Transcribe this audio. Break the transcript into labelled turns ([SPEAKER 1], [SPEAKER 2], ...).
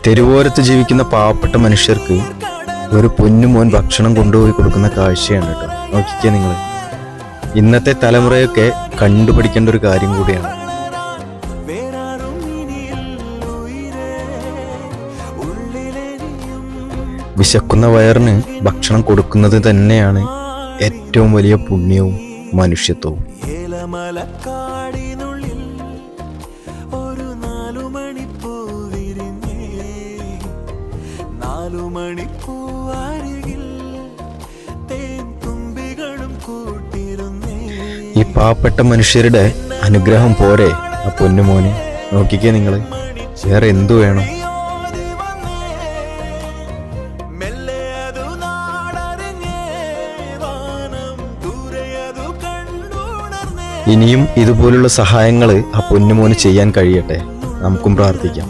[SPEAKER 1] തെരുവോരത്ത് ജീവിക്കുന്ന പാവപ്പെട്ട മനുഷ്യർക്ക് ഒരു പൊന്നുമോൻ ഭക്ഷണം കൊണ്ടുപോയി കൊടുക്കുന്ന കാഴ്ചയാണ് കേട്ടോ. നോക്കിക്കേ നിങ്ങൾ, ഇന്നത്തെ തലമുറയൊക്കെ കണ്ടുപഠിക്കേണ്ട ഒരു കാര്യം കൂടിയാണ്. വിശക്കുന്ന വയറിന് ഭക്ഷണം കൊടുക്കുന്നത് തന്നെയാണ് ഏറ്റവും വലിയ പുണ്യവും മനുഷ്യത്വവും. ഈ പാവപ്പെട്ട മനുഷ്യരുടെ അനുഗ്രഹം പോരെ ആ പൊന്നുമോന്? നോക്കിക്കേ നിങ്ങൾ, വേറെ എന്തു വേണം? ഇനിയും ഇതുപോലുള്ള സഹായങ്ങൾ ആ പൊന്നുമോന് ചെയ്യാൻ കഴിയട്ടെ. നമുക്കും പ്രാർത്ഥിക്കാം.